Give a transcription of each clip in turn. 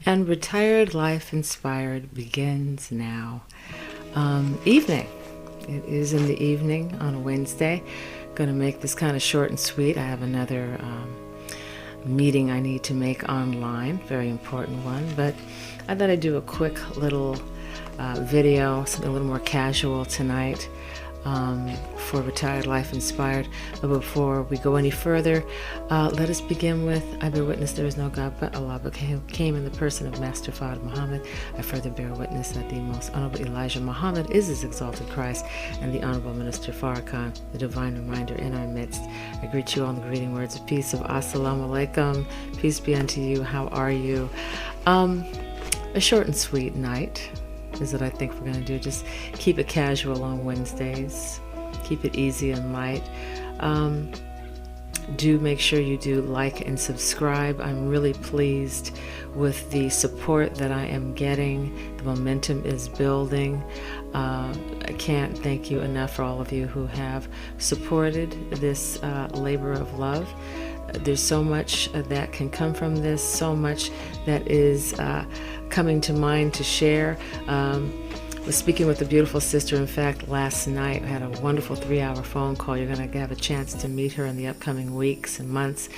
And Retired Life Inspired begins now. Evening. It is in the evening on a Wednesday. Going to make this kind of short and sweet. I have another meeting I need to make online, very important one, but I thought I'd do a quick little video, something a little more casual tonight for Retired Life Inspired. But before we go any further, let us begin with, I bear witness there is no God but Allah, but came in the person of Master Fard Muhammad. I further bear witness that the most honorable Elijah Muhammad is his exalted Christ, and the honorable Minister Farrakhan, the divine reminder in our midst. I greet you all in the greeting words of peace of Assalamu alaikum. Peace be unto you. How are you? A short and sweet night is what I think we're going to do. Just keep it casual on Wednesdays. Keep it easy and light. Do make sure you do like and subscribe. I'm really pleased with the support that I am getting. The momentum is building. I can't thank you enough for all of you who have supported this labor of love. There's so much that can come from this, so much that is coming to mind to share. I was speaking with a beautiful sister, in fact, last night. I had a wonderful 3-hour phone call. You're going to have a chance to meet her in the upcoming weeks and months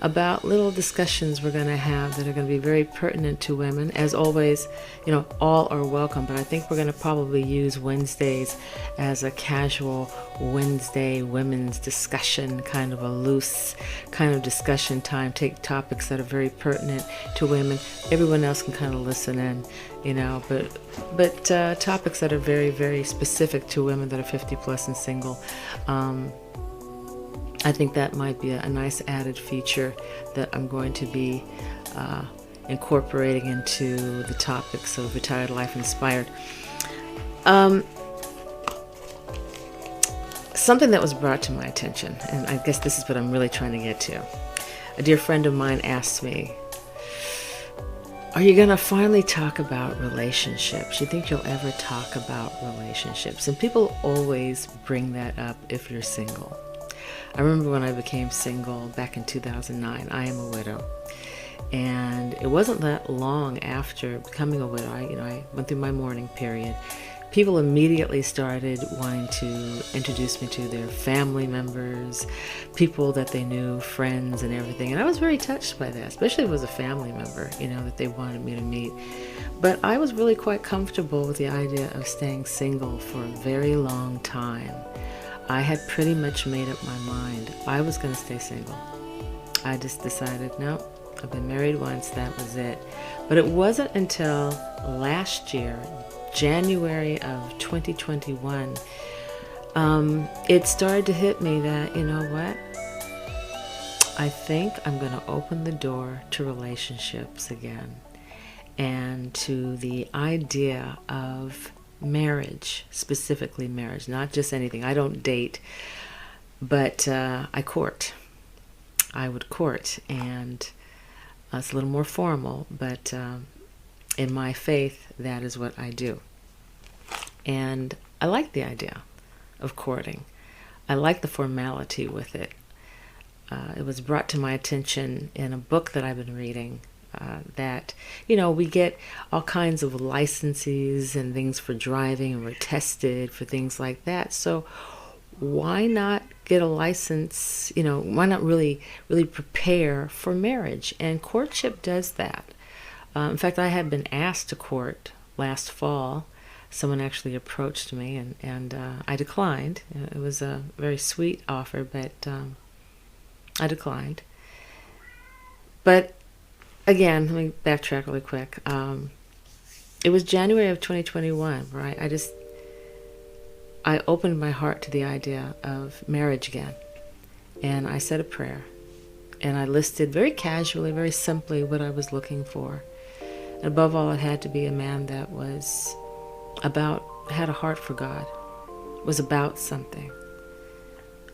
about little discussions we're going to have that are going to be very pertinent to women. As always, you know, all are welcome, but I think we're going to probably use Wednesdays as a casual Wednesday women's discussion, kind of a loose kind of discussion time. Take topics that are very pertinent to women. Everyone else can kind of listen in, you know, but topics that are very, very specific to women that are 50 plus and single. I think that might be a nice added feature that I'm going to be incorporating into the topics of Retired Life Inspired. Something that was brought to my attention, and I guess this is what I'm really trying to get to. A dear friend of mine asked me, are you going to finally talk about relationships? You think you'll ever talk about relationships? And people always bring that up if you're single. I remember when I became single back in 2009. I am a widow. And it wasn't that long after becoming a widow. I went through my mourning period. People immediately started wanting to introduce me to their family members, people that they knew, friends and everything. And I was very touched by that, especially if it was a family member, you know, that they wanted me to meet. But I was really quite comfortable with the idea of staying single for a very long time. I had pretty much made up my mind. I was going to stay single. I just decided, no, I've been married once, that was it. But it wasn't until last year, January of 2021, it started to hit me that, you know what? I think I'm going to open the door to relationships again and to the idea of marriage, specifically marriage, not just anything. I don't date, but I court. I would court, and it's a little more formal, but in my faith, that is what I do. And I like the idea of courting. I like the formality with it. It was brought to my attention in a book that I've been reading, that, you know, we get all kinds of licenses and things for driving, and we're tested for things like that. So why not get a license? You know, why not really prepare for marriage? And courtship does that. In fact, I had been asked to court last fall. Someone actually approached me, and I declined. It was a very sweet offer, but I declined. But again, let me backtrack really quick. It was January of 2021, right? I opened my heart to the idea of marriage again. And I said a prayer. And I listed very casually, very simply what I was looking for. And above all, it had to be a man that had a heart for God, was about something.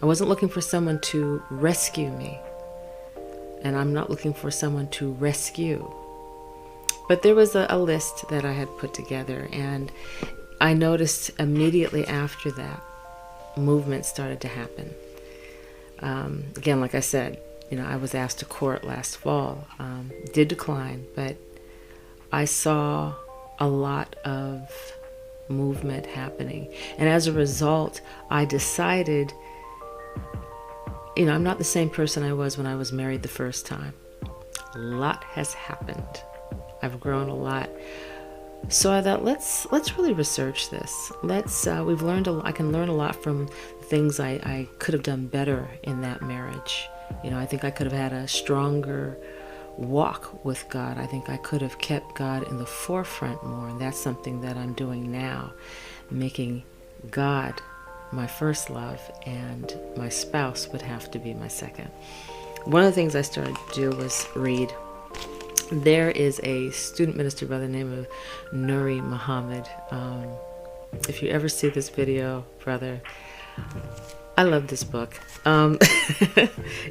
I wasn't looking for someone to rescue me. And I'm not looking for someone to rescue. But there was a list that I had put together, and I noticed immediately after that, movement started to happen. Again, like I said, you know, I was asked to court last fall. Did decline, but I saw a lot of movement happening. And as a result, I decided, I'm not the same person I was when I was married the first time. A lot has happened. I've grown a lot. So I thought, let's really research this. We've learned I can learn a lot from things I could have done better in that marriage. I think I could have had a stronger walk with God. I think I could have kept God in the forefront more, and that's something that I'm doing now, making God my first love, and my spouse would have to be my second. One of the things I started to do was read. There is a student minister by the name of Nuri Muhammad. If you ever see this video, brother, I love this book.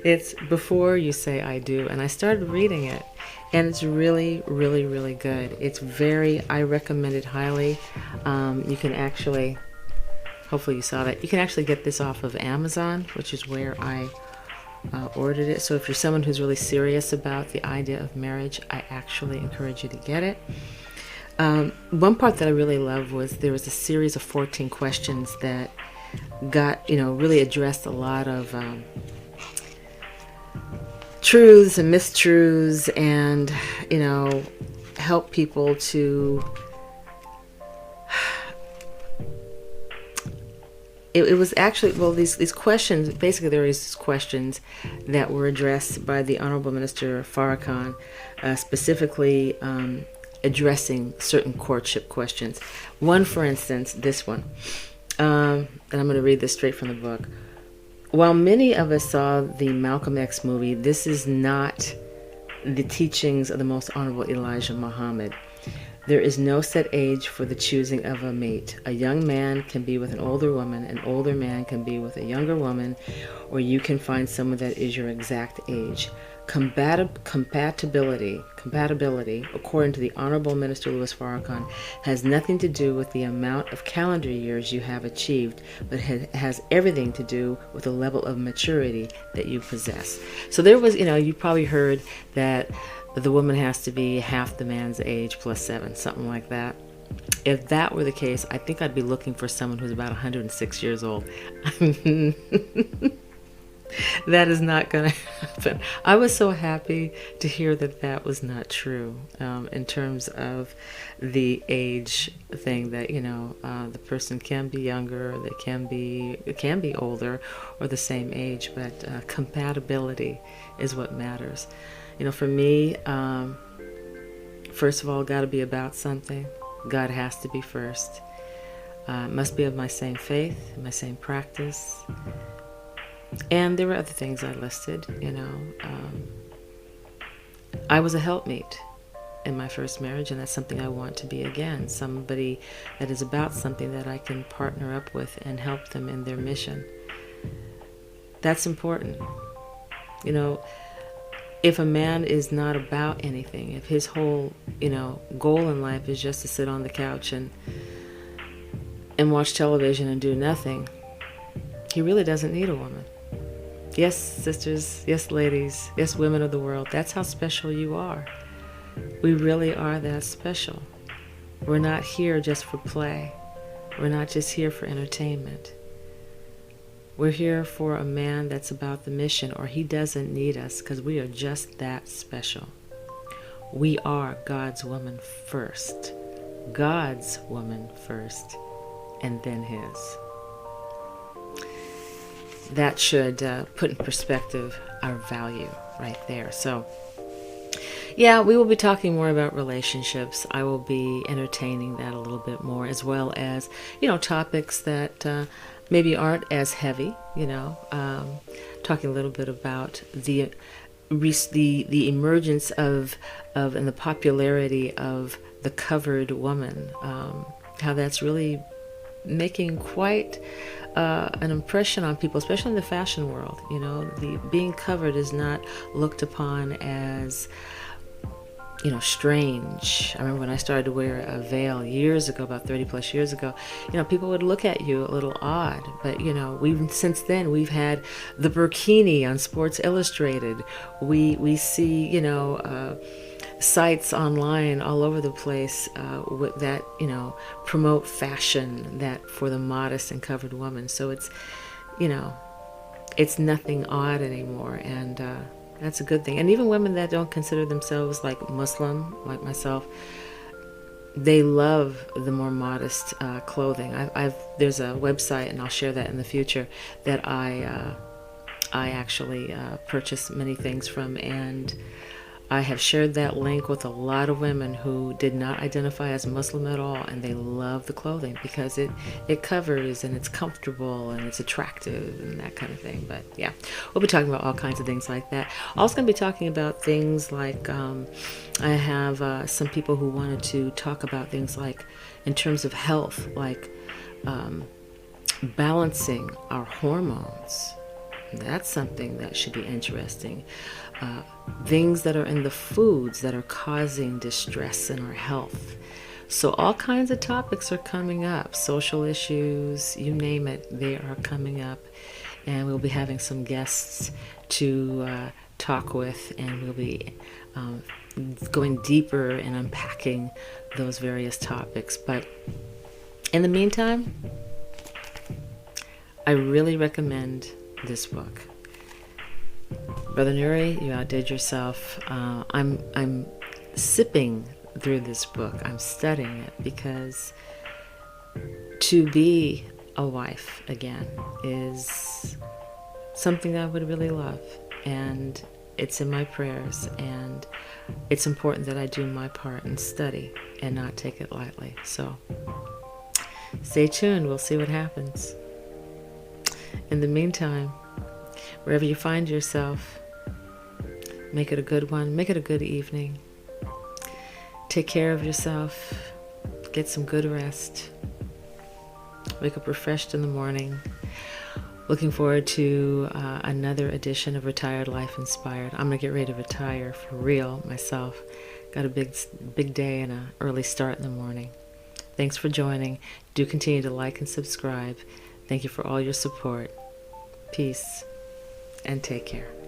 It's Before You Say I Do, and I started reading it, and it's really, really, really good. I recommend it highly. You can actually, hopefully you saw that, you can actually get this off of Amazon, which is where I ordered it. So if you're someone who's really serious about the idea of marriage, I actually encourage you to get it. One part that I really loved was there was a series of 14 questions that really addressed a lot of truths and mistruths, and help people to. It was actually, these questions, basically there is these questions that were addressed by the Honorable Minister Farrakhan, specifically addressing certain courtship questions. One, for instance, this one, and I'm going to read this straight from the book. While many of us saw the Malcolm X movie, this is not the teachings of the Most Honorable Elijah Muhammad. There is no set age for the choosing of a mate. A young man can be with an older woman, an older man can be with a younger woman, or you can find someone that is your exact age. Compatibility, according to the Honorable Minister Louis Farrakhan, has nothing to do with the amount of calendar years you have achieved, but has everything to do with the level of maturity that you possess. So there was, you probably heard that the woman has to be half the man's age plus 7, something like that. If that were the case, I think I'd be looking for someone who's about 106 years old. That is not going to happen. I was so happy to hear that that was not true, in terms of the age thing, that the person can be younger, they can be older, or the same age, but compatibility is what matters. For me, first of all, got to be about something. God has to be first. Must be of my same faith, my same practice. And there were other things I listed, I was a helpmeet in my first marriage, and that's something I want to be again. Somebody that is about something that I can partner up with and help them in their mission. That's important. If a man is not about anything, if his whole, goal in life is just to sit on the couch and watch television and do nothing, he really doesn't need a woman. Yes, sisters, yes, ladies, yes, women of the world, that's how special you are. We really are that special. We're not here just for play. We're not just here for entertainment. We're here for a man that's about the mission, or he doesn't need us, because we are just that special. We are God's woman first. God's woman first, and then his. That should put in perspective our value right there. So, yeah, we will be talking more about relationships. I will be entertaining that a little bit more, as well as, topics that maybe aren't as heavy, talking a little bit about the emergence of and the popularity of the covered woman, how that's really making quite an impression on people, especially in the fashion world. The being covered is not looked upon as strange. I remember when I started to wear a veil years ago, about 30 plus years ago, people would look at you a little odd. But, since then we've had the burkini on Sports Illustrated. We see, sites online all over the place that promote fashion that for the modest and covered woman. So it's nothing odd anymore, and that's a good thing. And even women that don't consider themselves like Muslim, like myself, they love the more modest clothing. There's a website, and I'll share that in the future, that I actually purchase many things from, and I have shared that link with a lot of women who did not identify as Muslim at all, and they love the clothing because it covers and it's comfortable and it's attractive and that kind of thing. But yeah, we'll be talking about all kinds of things like that. Also going to be talking about things like I have some people who wanted to talk about things like in terms of health, like balancing our hormones. That's something that should be interesting. Things that are in the foods that are causing distress in our health. So all kinds of topics are coming up. Social issues, you name it, they are coming up. And we'll be having some guests to talk with, and we'll be going deeper and unpacking those various topics. But in the meantime, I really recommend this book. Brother Nuri, you outdid yourself. I'm sipping through this book. I'm studying it because to be a wife again is something I would really love, and it's in my prayers, and it's important that I do my part and study and not take it lightly. So stay tuned. We'll see what happens. In the meantime, wherever you find yourself, make it a good one. Make it a good evening. Take care of yourself. Get some good rest. Wake up refreshed in the morning. Looking forward to another edition of Retired Life Inspired. I'm going to get ready to retire for real myself. Got a big day and an early start in the morning. Thanks for joining. Do continue to like and subscribe. Thank you for all your support. Peace and take care.